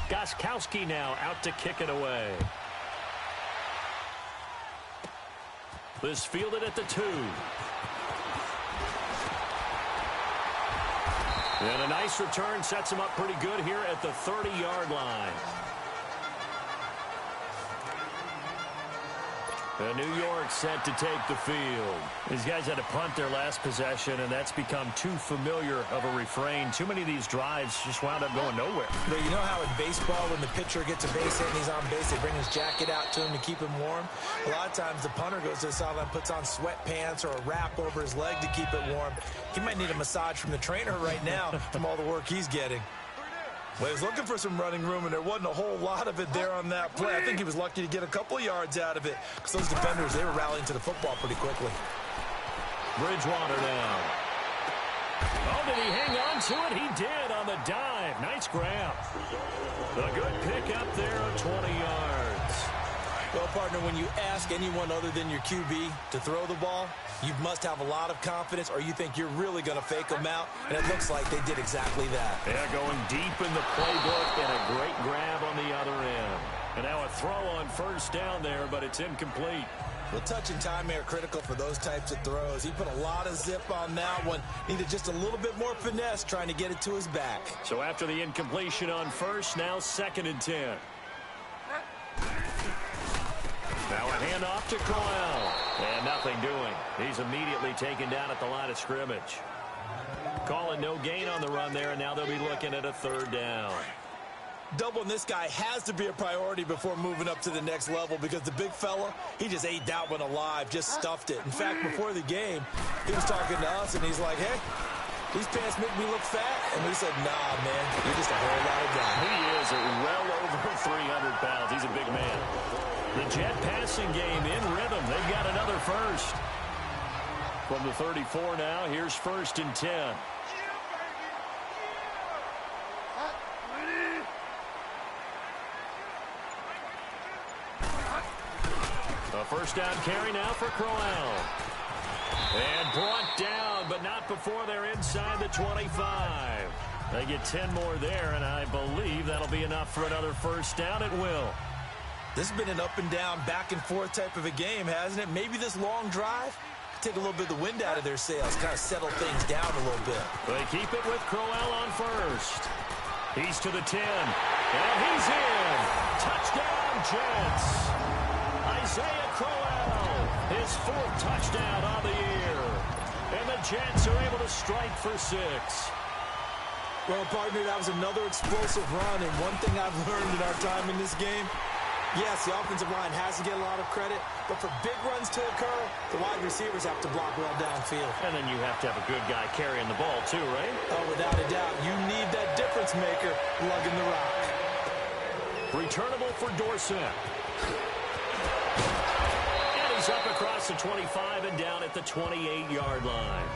Speaker 3: Gronkowski now out to kick it away. This fielded at the 2. And a nice return sets him up pretty good here at the 30-yard line. And New York set to take the field. These guys had to punt their last possession, and that's become too familiar of a refrain. Too many of these drives just wound up going nowhere.
Speaker 4: But you know how in baseball, when the pitcher gets a base hit and he's on base, they bring his jacket out to him to keep him warm? A lot of times the punter goes to the sideline, puts on sweatpants or a wrap over his leg to keep it warm. He might need a massage from the trainer right now from all the work he's getting. Well, he was looking for some running room, and there wasn't a whole lot of it there on that play. I think he was lucky to get a couple yards out of it because those defenders, they were rallying to the football pretty quickly.
Speaker 3: Bridgewater now. Oh, did he hang on to it? He did on the dive. Nice grab. A good pick up there of 20 yards.
Speaker 4: Well, partner, when you ask anyone other than your QB to throw the ball, you must have a lot of confidence, or you think you're really going to fake them out, and it looks like they did exactly that.
Speaker 3: Yeah, going deep in the playbook, and a great grab on the other end. And now a throw on 1st down there, but it's incomplete.
Speaker 4: Well, touch and time are critical for those types of throws. He put a lot of zip on that one. Needed just a little bit more finesse trying to get it to his back.
Speaker 3: So after the incompletion on 1st, now 2nd and 10. Now a handoff to Crowell. And nothing doing. He's immediately taken down at the line of scrimmage. Calling no gain on the run there, and now they'll be looking at a 3rd down.
Speaker 4: Doubling this guy has to be a priority before moving up to the next level because the big fella, he just ate that one alive, just stuffed it. In fact, before the game, he was talking to us, and he's like, hey, these pants make me look fat. And we said, nah, man, you're just a whole lot of guy.
Speaker 3: He is well over 300 pounds. He's a big man. The Jet passing game in rhythm. They've got another 1st. From the 34 now, here's 1st and 10. A 1st down carry now for Crowell. And brought down, but not before they're inside the 25. They get 10 more there, and I believe that'll be enough for another 1st down. It will.
Speaker 4: This has been an up and down, back and forth type of a game, hasn't it? Maybe this long drive take a little bit of the wind out of their sails, kind of settle things down a little bit.
Speaker 3: They keep it with Crowell on 1st. He's to the 10. And he's in. Touchdown, Jets. Isaiah Crowell, his 4th touchdown on the year. And the Jets are able to strike for 6.
Speaker 4: Well, partner, that was another explosive run, and one thing I've learned in our time in this game, yes, the offensive line has to get a lot of credit, but for big runs to occur, the wide receivers have to block well downfield.
Speaker 3: And then you have to have a good guy carrying the ball too, right?
Speaker 4: Oh, without a doubt. You need that difference maker lugging the rock.
Speaker 3: Returnable for Dorsett. And he's up across the 25 and down at the 28-yard line.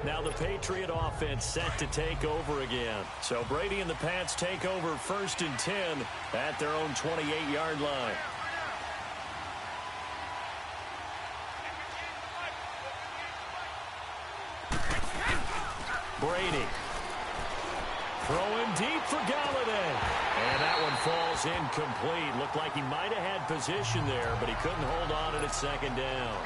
Speaker 3: Now the Patriot offense set to take over again. So Brady and the Pats take over 1st and 10 at their own 28-yard line. Brady. Throwing deep for Galladay. And that one falls incomplete. Looked like he might have had position there, but he couldn't hold on at second down.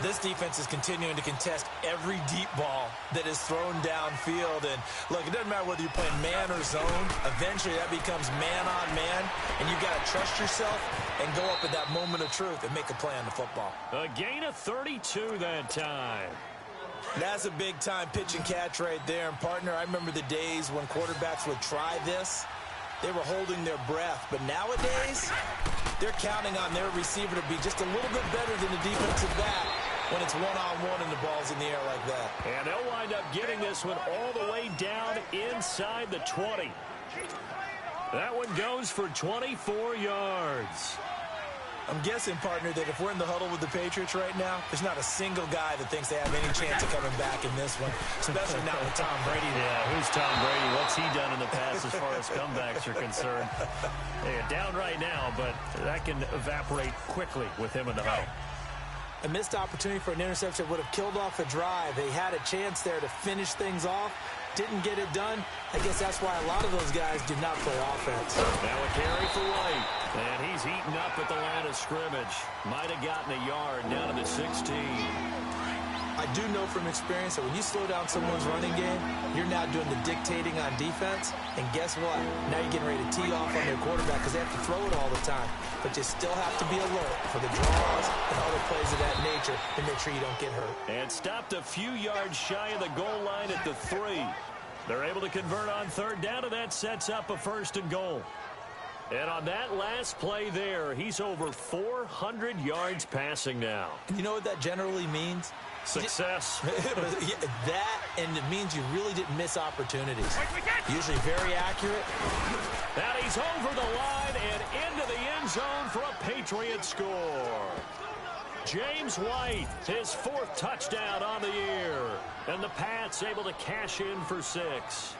Speaker 4: This defense is continuing to contest every deep ball that is thrown downfield. And, look, it doesn't matter whether you're playing man or zone. Eventually, that becomes man-on-man, and you've got to trust yourself and go up at that moment of truth and make a play on the football.
Speaker 3: A gain of 32 that time.
Speaker 4: That's a big-time pitch and catch right there. And, partner, I remember the days when quarterbacks would try this. They were holding their breath. But nowadays, they're counting on their receiver to be just a little bit better than the defensive back when it's one-on-one and the ball's in the air like that.
Speaker 3: And they'll wind up getting this one all the way down inside the 20. That one goes for 24 yards.
Speaker 4: I'm guessing, partner, that if we're in the huddle with the Patriots right now, there's not a single guy that thinks they have any chance of coming back in this one, especially not with Tom Brady.
Speaker 3: Yeah, who's Tom Brady? What's he done in the past as far as comebacks are concerned? They're down right now, but that can evaporate quickly with him in the huddle.
Speaker 4: A missed opportunity for an interception would have killed off a drive. They had a chance there to finish things off. Didn't get it done. I guess that's why a lot of those guys do not play offense.
Speaker 3: Now a carry for White. And he's eaten up at the line of scrimmage. Might have gotten a yard down to the 16.
Speaker 4: I do know from experience that when you slow down someone's running game, you're now doing the dictating on defense. And guess what? Now you're getting ready to tee off on their quarterback because they have to throw it all the time. But you still have to be alert for the draws and other plays of that nature to make sure you don't get hurt.
Speaker 3: And stopped a few yards shy of the goal line at the 3. They're able to convert on third down, and that sets up a 1st and goal. And on that last play there, he's over 400 yards passing now.
Speaker 4: You know what that generally means?
Speaker 3: Success.
Speaker 4: That, and it means you really didn't miss opportunities. Usually very accurate.
Speaker 3: Now he's over the line and into the end zone for a Patriot score. James White, his 4th touchdown on the year. And the Pats able to cash in for 6.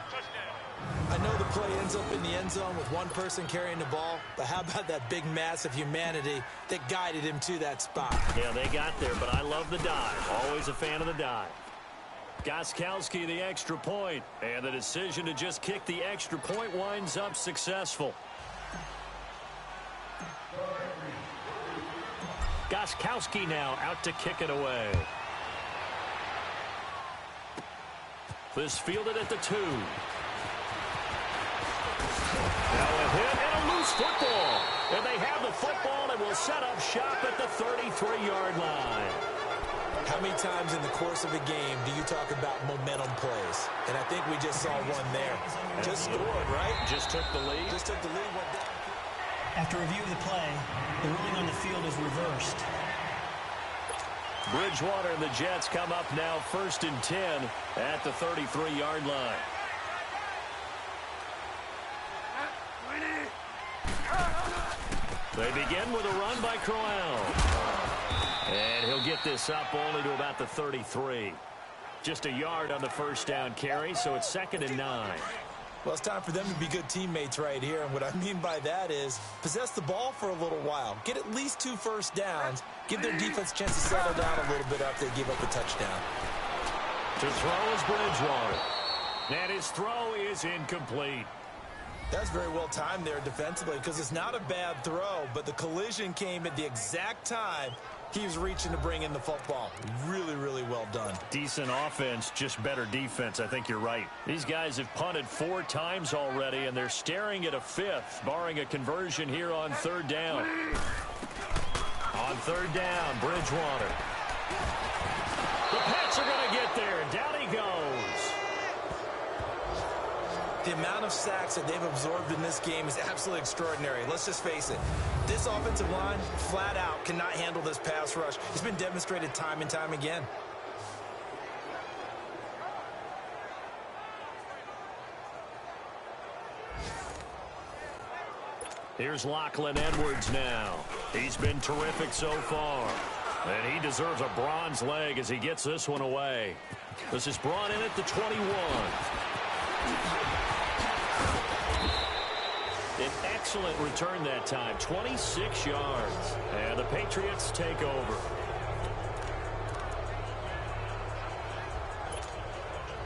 Speaker 4: I know the play ends up in the end zone with one person carrying the ball, but how about that big mass of humanity that guided him to that spot?
Speaker 3: Yeah, they got there, but I love the dive. Always a fan of the dive. Gostkowski, the extra point, and the decision to just kick the extra point winds up successful. Gostkowski now out to kick it away. This fielded at the 2. Now a hit and a loose football. And they have the football and will set up shop at the 33-yard line.
Speaker 4: How many times in the course of a game do you talk about momentum plays? And I think we just saw one there. Just scored, right?
Speaker 3: Just took the lead.
Speaker 4: Just took the lead. Went down.
Speaker 5: After review of the play, the ruling on the field is reversed.
Speaker 3: Bridgewater and the Jets come up now 1st and 10 at the 33-yard line. They begin with a run by Crowell. And he'll get this up only to about the 33. Just a yard on the 1st down carry, so it's 2nd and 9.
Speaker 4: Well, it's time for them to be good teammates right here. And what I mean by that is possess the ball for a little while. Get at least 2 first downs. Give their defense a chance to settle down a little bit after they give up the touchdown.
Speaker 3: To throw is Bridgewater. And his throw is incomplete.
Speaker 4: That's very well timed there defensively because it's not a bad throw, but the collision came at the exact time he was reaching to bring in the football. Really, really well done.
Speaker 3: Decent offense, just better defense. I think you're right. These guys have punted 4 times already, and they're staring at a 5th, barring a conversion here on 3rd down. On 3rd down, Bridgewater. The Pats are going to get there. Down he goes.
Speaker 4: The amount of sacks that they've absorbed in this game is absolutely extraordinary. Let's just face it. This offensive line, flat out, cannot handle this pass rush. It's been demonstrated time and time again.
Speaker 3: Here's Lachlan Edwards now. He's been terrific so far. And he deserves a bronze leg as he gets this one away. This is brought in at the 21. An excellent return that time, 26 yards. And the Patriots take over.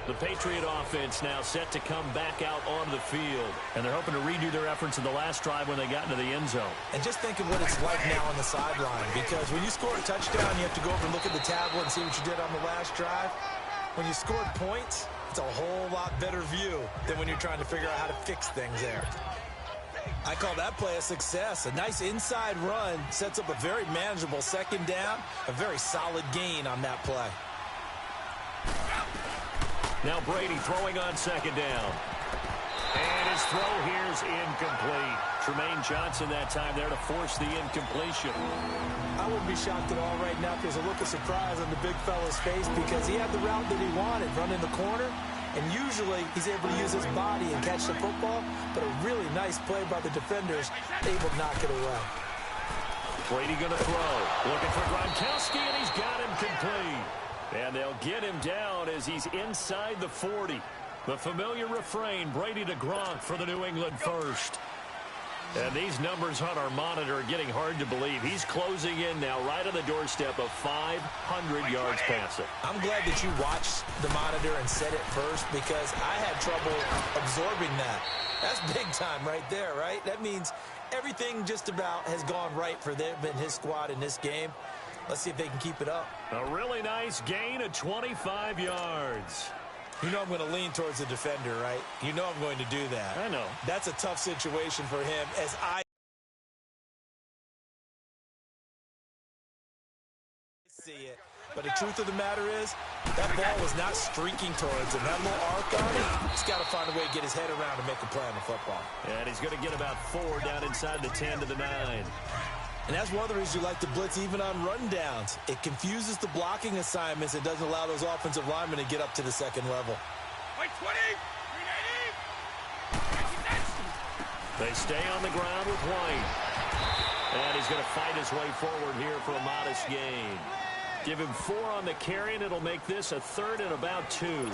Speaker 3: The Patriot offense now set to come back out onto the field. And they're hoping to redo their efforts in the last drive when they got into the end zone.
Speaker 4: And just think of what it's like now on the sideline, because when you score a touchdown, you have to go over and look at the tablet and see what you did on the last drive. When you scored points, it's a whole lot better view than when you're trying to figure out how to fix things there. I call that play a success. A nice inside run sets up a very manageable second down, a very solid gain on that play.
Speaker 3: Now Brady throwing on second down. And his throw here is incomplete. Tremaine Johnson that time there to force the incompletion.
Speaker 4: I wouldn't be shocked at all right now if there's a look of surprise on the big fella's face, because he had the route that he wanted, running the corner. And usually he's able to use his body and catch the football, but a really nice play by the defenders, able to knock it away.
Speaker 3: Brady going to throw. Looking for Gronkowski, and he's got him complete. And they'll get him down as he's inside the 40. The familiar refrain, Brady to Gronk for the New England first. And these numbers on our monitor are getting hard to believe. He's closing in now right on the doorstep of 500 yards passing.
Speaker 4: I'm glad that you watched the monitor and said it first, because I had trouble absorbing that. That's big time right there, right? That means everything just about has gone right for them and his squad in this game. Let's see if they can keep it up.
Speaker 3: A really nice gain of 25 yards.
Speaker 4: You know I'm going to lean towards the defender, right? You know I'm going to do that.
Speaker 3: I know.
Speaker 4: That's a tough situation for him, as I see it. But the truth of the matter is, that ball was not streaking towards him. That little arc on it, he's got to find a way to get his head around and make a play on the football.
Speaker 3: And he's going to get about 4 down inside the 10 to the 9.
Speaker 4: And that's one of the reasons you like to blitz even on rundowns. It confuses the blocking assignments. It doesn't allow those offensive linemen to get up to the second level.
Speaker 3: They stay on the ground with White. And he's going to fight his way forward here for a modest gain. Give him 4 on the carry, and it'll make this a 3rd and about 2.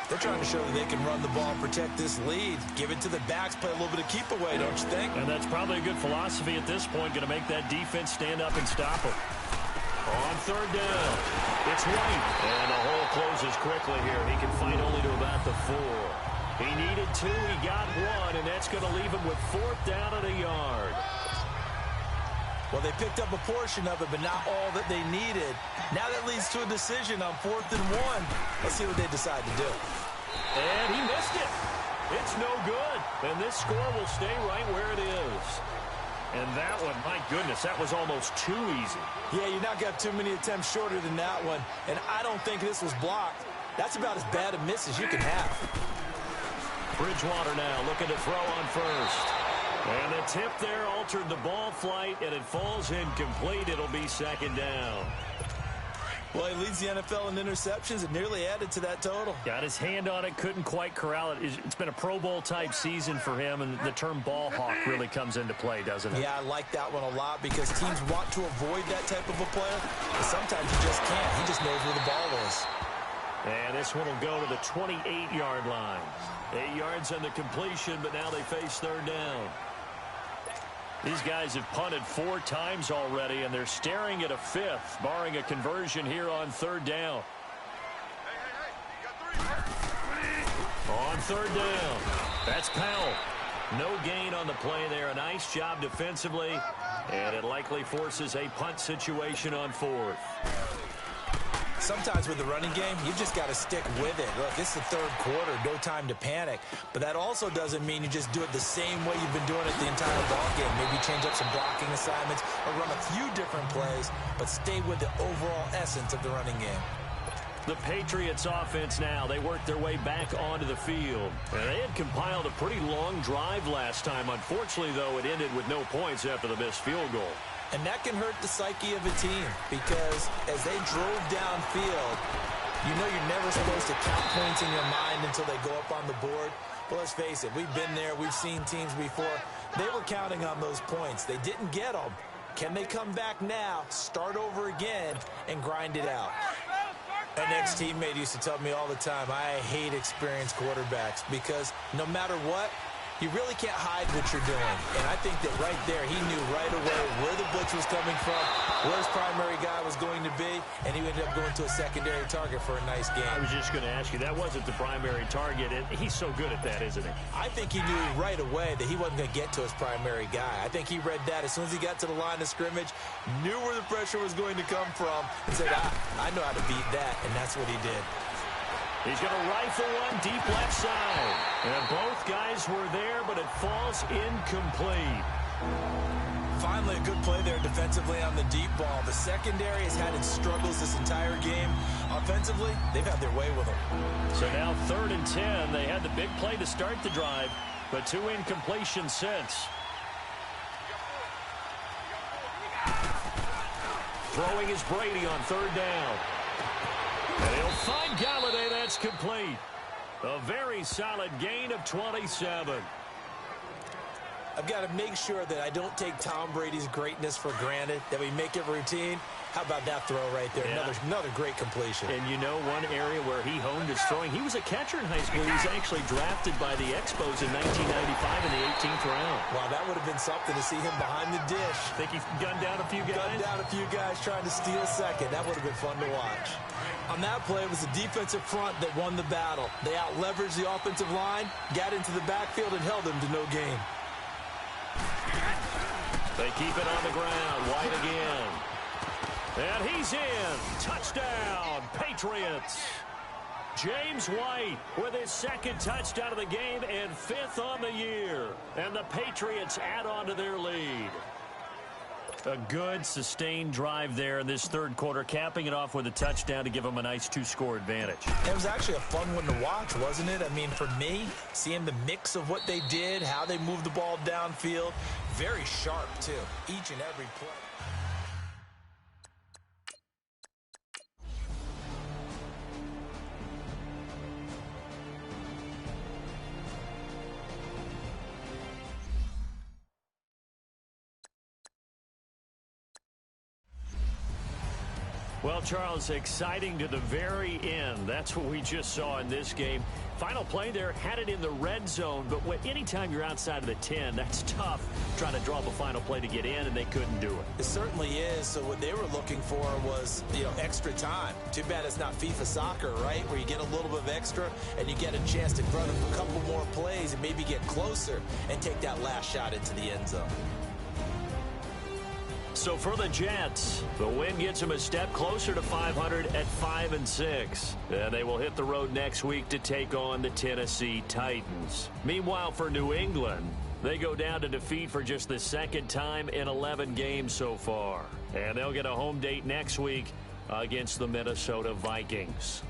Speaker 4: They're trying to show that they can run the ball and protect this lead. Give it to the backs, play a little bit of keep away, don't you think?
Speaker 3: And that's probably a good philosophy at this point, going to make that defense stand up and stop them. On 3rd down, it's White. And the hole closes quickly here. He can fight only to about the 4. He needed 2, he got 1, and that's going to leave him with 4th down and a yard.
Speaker 4: Well, they picked up a portion of it, but not all that they needed. Now that leads to a decision on 4th and 1. Let's see what they decide to do.
Speaker 3: And he missed it. It's no good. And this score will stay right where it is. And that one, my goodness, that was almost too easy.
Speaker 4: Yeah, you not got too many attempts shorter than that one. And I don't think this was blocked. That's about as bad a miss as you can have.
Speaker 3: Bridgewater now looking to throw on first. And the tip there altered the ball flight, and it falls incomplete. It'll be 2nd down.
Speaker 4: Well, he leads the NFL in interceptions and nearly added to that total.
Speaker 3: Got his hand on it, couldn't quite corral it. It's been a Pro Bowl-type season for him, and the term ball hawk really comes into play, doesn't it?
Speaker 4: Yeah, I like that one a lot, because teams want to avoid that type of a player, but sometimes you just can't. He just knows where the ball is.
Speaker 3: And this one will go to the 28-yard line. 8 yards on the completion, but now they face 3rd down. These guys have punted 4 times already, and they're staring at a 5th, barring a conversion here on 3rd down. On 3rd down, that's Powell. No gain on the play there. A nice job defensively, and it likely forces a punt situation on 4th.
Speaker 4: Sometimes with the running game, you've just got to stick with it. Look, it's the 3rd quarter, no time to panic. But that also doesn't mean you just do it the same way you've been doing it the entire ball game. Maybe change up some blocking assignments or run a few different plays, but stay with the overall essence of the running game.
Speaker 3: The Patriots offense now, they work their way back onto the field. And they had compiled a pretty long drive last time. Unfortunately, though, it ended with no points after the missed field goal.
Speaker 4: And that can hurt the psyche of a team, because as they drove downfield, you know you're never supposed to count points in your mind until they go up on the board. But let's face it, we've been there, we've seen teams before. They were counting on those points. They didn't get them. Can they come back now, start over again, and grind it out? An ex-teammate used to tell me all the time, I hate experienced quarterbacks, because no matter what, You really can't hide what you're doing. And I think that right there, he knew right away where the blitz was coming from, where his primary guy was going to be, and he ended up going to a secondary target for a nice game.
Speaker 3: I was just going to ask you, that wasn't the primary target, and he's so good at that, isn't he?
Speaker 4: I think he knew right away that he wasn't going to get to his primary guy. I think he read that as soon as he got to the line of scrimmage, knew where the pressure was going to come from, and said, I know how to beat that, and that's what he did.
Speaker 3: He's going to rifle one deep left side. And both guys were there, but it falls incomplete.
Speaker 4: Finally, a good play there defensively on the deep ball. The secondary has had its struggles this entire game. Offensively, they've had their way with them.
Speaker 3: So now 3rd and 10. They had the big play to start the drive, but 2 incompletions since. Throwing is Brady on 3rd down. And he'll find Galladay. That's complete. A very solid gain of 27.
Speaker 4: I've got to make sure that I don't take Tom Brady's greatness for granted, that we make it routine. How about that throw right there?
Speaker 3: Yeah.
Speaker 4: Another great completion.
Speaker 3: And you know one area where he honed his throwing, he was a catcher in high school. He was actually drafted by the Expos in 1995 in the 18th round.
Speaker 4: Wow, that would have been something to see him behind the dish.
Speaker 3: Think he gunned down a few guys?
Speaker 4: Gunned down a few guys trying to steal second. That would have been fun to watch. On that play, it was the defensive front that won the battle. They out-leveraged the offensive line, got into the backfield, and held them to no gain.
Speaker 3: They keep it on the ground. White again. And he's in. Touchdown, Patriots. James White with his 2nd touchdown of the game and 5th on the year. And the Patriots add on to their lead. A good, sustained drive there in this 3rd quarter, capping it off with a touchdown to give them a nice 2-score advantage.
Speaker 4: It was actually a fun one to watch, wasn't it? I mean, for me, seeing the mix of what they did, how they moved the ball downfield, very sharp, too, each and every play.
Speaker 3: Well, Charles, exciting to the very end. That's what we just saw in this game. Final play there, had it in the red zone, but anytime you're outside of the 10, that's tough trying to draw up a final play to get in, and they couldn't do it.
Speaker 4: It certainly is. So what they were looking for was, extra time. Too bad it's not FIFA soccer, right, where you get a little bit of extra and you get a chance to run a couple more plays and maybe get closer and take that last shot into the end zone.
Speaker 3: So for the Jets, the win gets them a step closer to 500 at 5-6. And they will hit the road next week to take on the Tennessee Titans. Meanwhile, for New England, they go down to defeat for just the 2nd time in 11 games so far. And they'll get a home date next week against the Minnesota Vikings.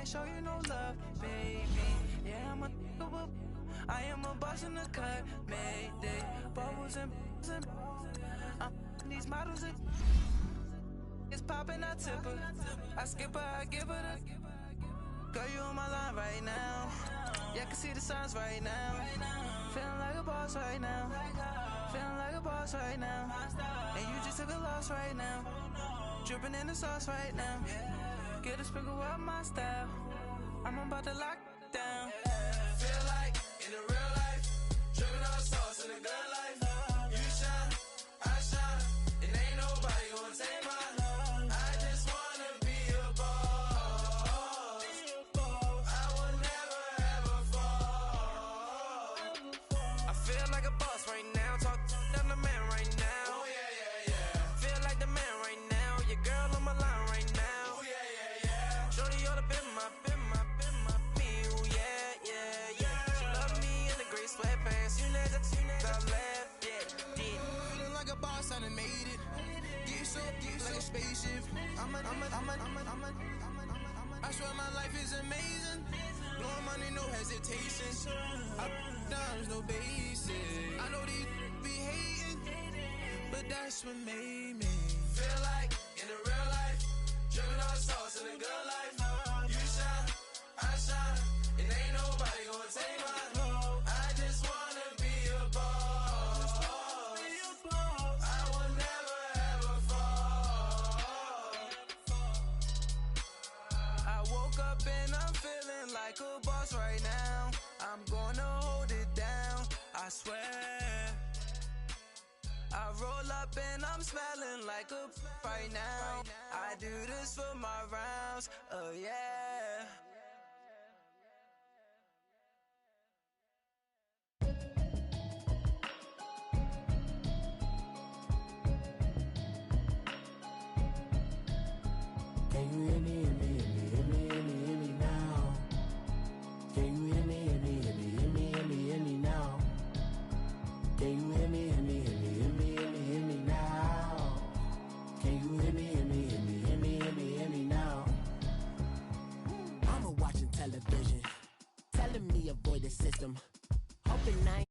Speaker 1: Show you no love, baby. Yeah, I am a boss in the cut, Mayday. Bubbles and these models it's popping, I tip her. I skip her, I give her the. Girl, you on my line right now. Yeah, I can see the signs right now. Feeling like a boss right now. Feeling like a boss right now. And you just took a loss right now.
Speaker 6: Dripping in the sauce right now. Get a sprinkle of my style. I'm about to lock down.
Speaker 7: Feel like in the real life, dripping all sauce in the good life. You shine, I shine, and ain't nobody gonna take mine. I just wanna be a boss. I will never ever fall.
Speaker 6: I feel like a boss right now. Talk to the man right now.
Speaker 7: Oh yeah, yeah, yeah.
Speaker 6: Feel like the man right now. Your girl on my line right now.
Speaker 7: Oh yeah, yeah, yeah.
Speaker 6: Shorty ought to been my me. Ooh, yeah, yeah, yeah. She love me in the gray sweatpants. You never left, yeah, did.
Speaker 7: Feeling like a boss, I done made it. Get so deep like a spaceship. I swear my life is amazing. Blowing money, no hesitation. Up, downs, no basic. I know these be hating, but that's what made me feel like in the real life, dripping all sauce in the good life. You shine, I shine, and ain't nobody gonna take mine. I just wanna be a boss. I will never ever fall.
Speaker 6: I woke up and I'm feeling like a boss right now. I'm gonna hold it down, I swear. I roll up and I'm smelling like a right now. I do this for my rounds, oh yeah.
Speaker 8: Can you hear me, hear me, hear me, hear me, hear me, hear me now? Can you hear me, hear me, hear me, hear me, hear me, hear me now? Can you hear me, hear me, hear me, hear me, hear me, hear me now? Can you hear me, hear me, hear me, hear me, hear me, hear me now? Mama watching television, telling me avoid the system, hoping I